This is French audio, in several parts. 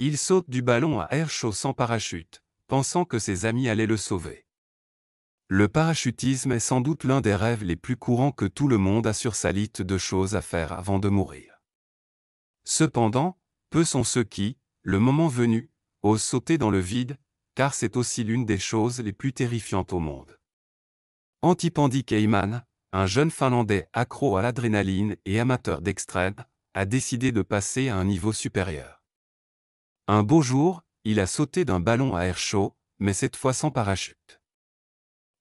Il saute du ballon à air chaud sans parachute, pensant que ses amis allaient le sauver. Le parachutisme est sans doute l'un des rêves les plus courants que tout le monde a sur sa liste de choses à faire avant de mourir. Cependant, peu sont ceux qui, le moment venu, osent sauter dans le vide, car c'est aussi l'une des choses les plus terrifiantes au monde. Antipandi Cayman, un jeune Finlandais accro à l'adrénaline et amateur d'extrême, a décidé de passer à un niveau supérieur. Un beau jour, il a sauté d'un ballon à air chaud, mais cette fois sans parachute.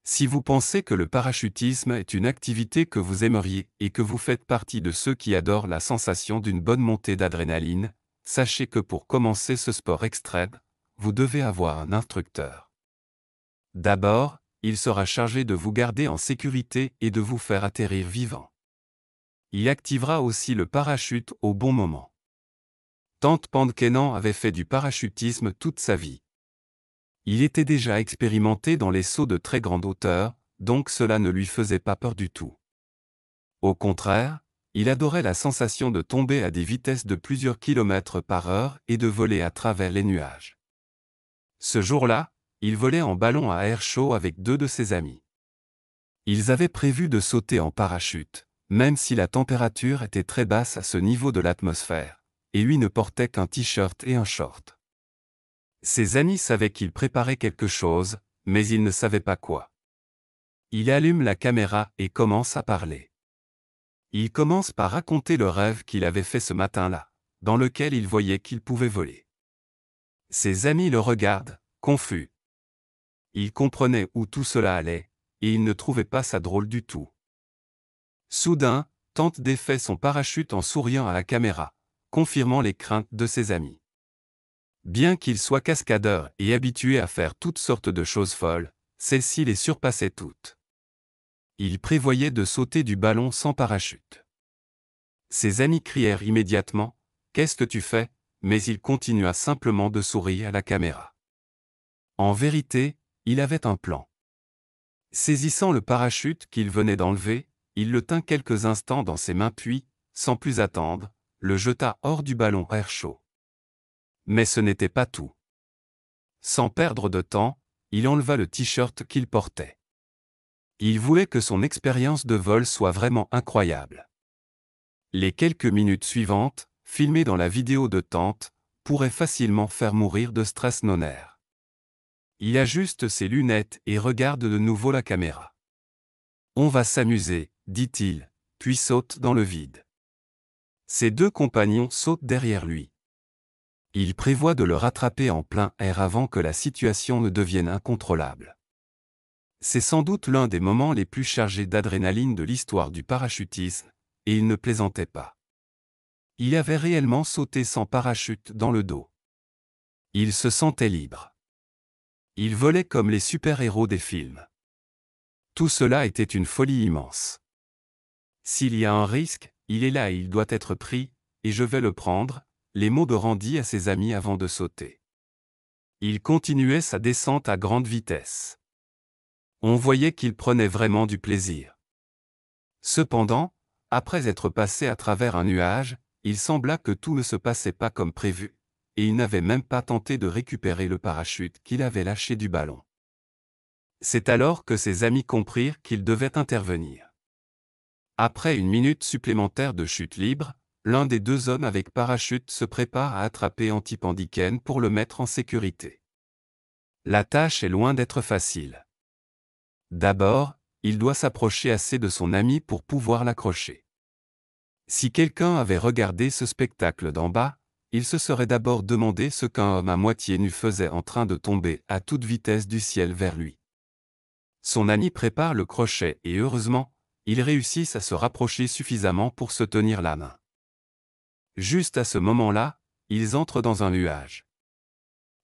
Si vous pensez que le parachutisme est une activité que vous aimeriez et que vous faites partie de ceux qui adorent la sensation d'une bonne montée d'adrénaline, sachez que pour commencer ce sport extrême, vous devez avoir un instructeur. D'abord, il sera chargé de vous garder en sécurité et de vous faire atterrir vivant. Il activera aussi le parachute au bon moment. Tante Pandkenan avait fait du parachutisme toute sa vie. Il était déjà expérimenté dans les sauts de très grande hauteur, donc cela ne lui faisait pas peur du tout. Au contraire, il adorait la sensation de tomber à des vitesses de plusieurs kilomètres par heure et de voler à travers les nuages. Ce jour-là, il volait en ballon à air chaud avec 2 de ses amis. Ils avaient prévu de sauter en parachute, même si la température était très basse à ce niveau de l'atmosphère, et lui ne portait qu'un t-shirt et un short. Ses amis savaient qu'il préparait quelque chose, mais ils ne savaient pas quoi. Il allume la caméra et commence à parler. Il commence par raconter le rêve qu'il avait fait ce matin-là, dans lequel il voyait qu'il pouvait voler. Ses amis le regardent, confus. Ils comprenaient où tout cela allait, et ils ne trouvaient pas ça drôle du tout. Soudain, Tante défait son parachute en souriant à la caméra, confirmant les craintes de ses amis. Bien qu'il soit cascadeur et habitué à faire toutes sortes de choses folles, celle-ci les surpassait toutes. Il prévoyait de sauter du ballon sans parachute. Ses amis crièrent immédiatement « Qu'est-ce que tu fais ?» mais il continua simplement de sourire à la caméra. En vérité, il avait un plan. Saisissant le parachute qu'il venait d'enlever, il le tint quelques instants dans ses mains puis, sans plus attendre, le jeta hors du ballon à air chaud. Mais ce n'était pas tout. Sans perdre de temps, il enleva le t-shirt qu'il portait. Il voulait que son expérience de vol soit vraiment incroyable. Les quelques minutes suivantes, filmées dans la vidéo de Tante, pourraient facilement faire mourir de stress nonaire. Il ajuste ses lunettes et regarde de nouveau la caméra. On va s'amuser, dit-il, puis saute dans le vide. Ses 2 compagnons sautent derrière lui. Il prévoit de le rattraper en plein air avant que la situation ne devienne incontrôlable. C'est sans doute l'un des moments les plus chargés d'adrénaline de l'histoire du parachutisme, et il ne plaisantait pas. Il avait réellement sauté sans parachute dans le dos. Il se sentait libre. Il volait comme les super-héros des films. Tout cela était une folie immense. S'il y a un risque, il est là et il doit être pris, et je vais le prendre, les mots de Randy à ses amis avant de sauter. Il continuait sa descente à grande vitesse. On voyait qu'il prenait vraiment du plaisir. Cependant, après être passé à travers un nuage, il sembla que tout ne se passait pas comme prévu, et il n'avait même pas tenté de récupérer le parachute qu'il avait lâché du ballon. C'est alors que ses amis comprirent qu'il devait intervenir. Après une minute supplémentaire de chute libre, l'un des 2 hommes avec parachute se prépare à attraper Antipandi Ken pour le mettre en sécurité. La tâche est loin d'être facile. D'abord, il doit s'approcher assez de son ami pour pouvoir l'accrocher. Si quelqu'un avait regardé ce spectacle d'en bas, il se serait d'abord demandé ce qu'un homme à moitié nu faisait en train de tomber à toute vitesse du ciel vers lui. Son ami prépare le crochet et heureusement, ils réussissent à se rapprocher suffisamment pour se tenir la main. Juste à ce moment-là, ils entrent dans un nuage.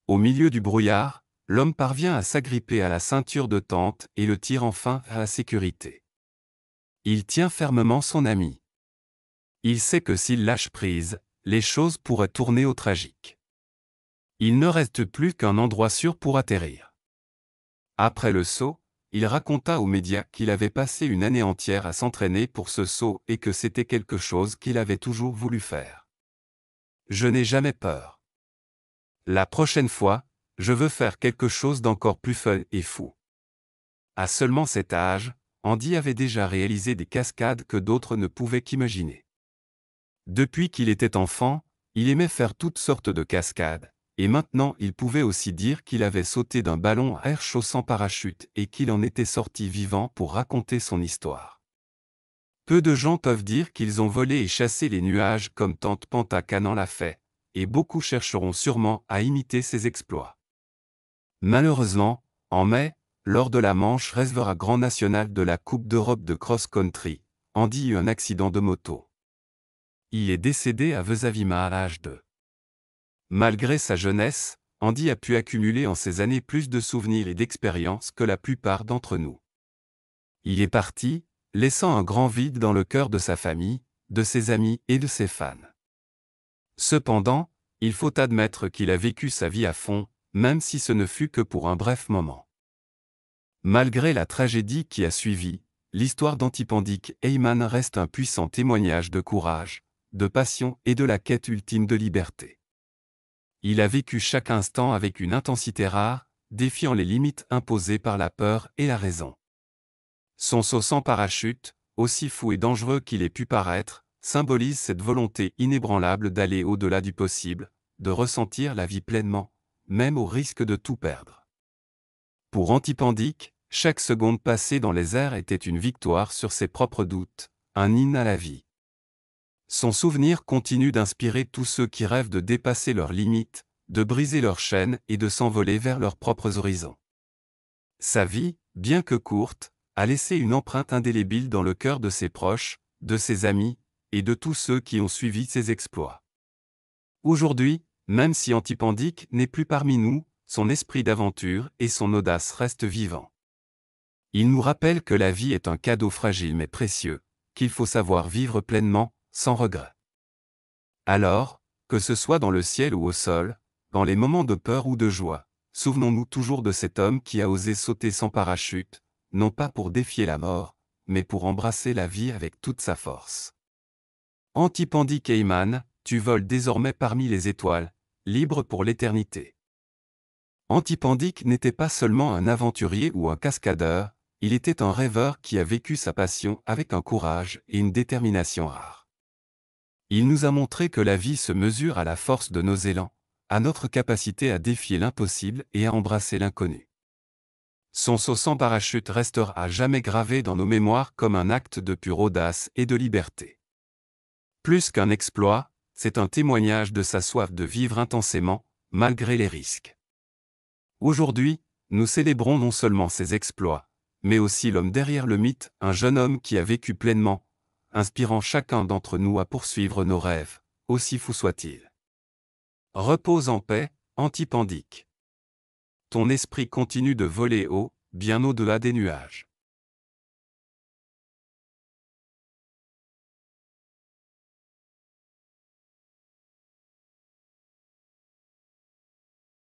Au milieu du brouillard, l'homme parvient à s'agripper à la ceinture de Tante et le tire enfin à la sécurité. Il tient fermement son ami. Il sait que s'il lâche prise, les choses pourraient tourner au tragique. Il ne reste plus qu'un endroit sûr pour atterrir. Après le saut, il raconta aux médias qu'il avait passé une année entière à s'entraîner pour ce saut et que c'était quelque chose qu'il avait toujours voulu faire. « Je n'ai jamais peur. La prochaine fois, je veux faire quelque chose d'encore plus fun et fou. À seulement cet âge, Andy avait déjà réalisé des cascades que d'autres ne pouvaient qu'imaginer. Depuis qu'il était enfant, il aimait faire toutes sortes de cascades, et maintenant il pouvait aussi dire qu'il avait sauté d'un ballon à air chaud sans parachute et qu'il en était sorti vivant pour raconter son histoire. Peu de gens peuvent dire qu'ils ont volé et chassé les nuages comme Tante Panta Kanan l'a fait, et beaucoup chercheront sûrement à imiter ses exploits. Malheureusement, en mai, lors de la manche Reservoir Grand National de la Coupe d'Europe de cross-country, Andy eut un accident de moto. Il est décédé à Vesavima à l'âge de. Malgré sa jeunesse, Andy a pu accumuler en ces années plus de souvenirs et d'expériences que la plupart d'entre nous. Il est parti, laissant un grand vide dans le cœur de sa famille, de ses amis et de ses fans. Cependant, il faut admettre qu'il a vécu sa vie à fond, même si ce ne fut que pour un bref moment. Malgré la tragédie qui a suivi, l'histoire d'Antipandic Heyman reste un puissant témoignage de courage, de passion et de la quête ultime de liberté. Il a vécu chaque instant avec une intensité rare, défiant les limites imposées par la peur et la raison. Son saut sans parachute, aussi fou et dangereux qu'il ait pu paraître, symbolise cette volonté inébranlable d'aller au-delà du possible, de ressentir la vie pleinement, même au risque de tout perdre. Pour Antipandic, chaque seconde passée dans les airs était une victoire sur ses propres doutes, un hymne à la vie. Son souvenir continue d'inspirer tous ceux qui rêvent de dépasser leurs limites, de briser leurs chaînes et de s'envoler vers leurs propres horizons. Sa vie, bien que courte, a laissé une empreinte indélébile dans le cœur de ses proches, de ses amis, et de tous ceux qui ont suivi ses exploits. Aujourd'hui, même si Antipandic n'est plus parmi nous, son esprit d'aventure et son audace restent vivants. Il nous rappelle que la vie est un cadeau fragile mais précieux, qu'il faut savoir vivre pleinement, sans regret. Alors, que ce soit dans le ciel ou au sol, dans les moments de peur ou de joie, souvenons-nous toujours de cet homme qui a osé sauter sans parachute, non pas pour défier la mort, mais pour embrasser la vie avec toute sa force. Antipandic Heyman, tu voles désormais parmi les étoiles, libre pour l'éternité. Antipandic n'était pas seulement un aventurier ou un cascadeur, il était un rêveur qui a vécu sa passion avec un courage et une détermination rares. Il nous a montré que la vie se mesure à la force de nos élans, à notre capacité à défier l'impossible et à embrasser l'inconnu. Son saut sans parachute restera à jamais gravé dans nos mémoires comme un acte de pure audace et de liberté. Plus qu'un exploit, c'est un témoignage de sa soif de vivre intensément, malgré les risques. Aujourd'hui, nous célébrons non seulement ses exploits, mais aussi l'homme derrière le mythe, un jeune homme qui a vécu pleinement, inspirant chacun d'entre nous à poursuivre nos rêves, aussi fous soient-ils. Repose en paix, Antipandic. Ton esprit continue de voler haut, bien au-delà des nuages.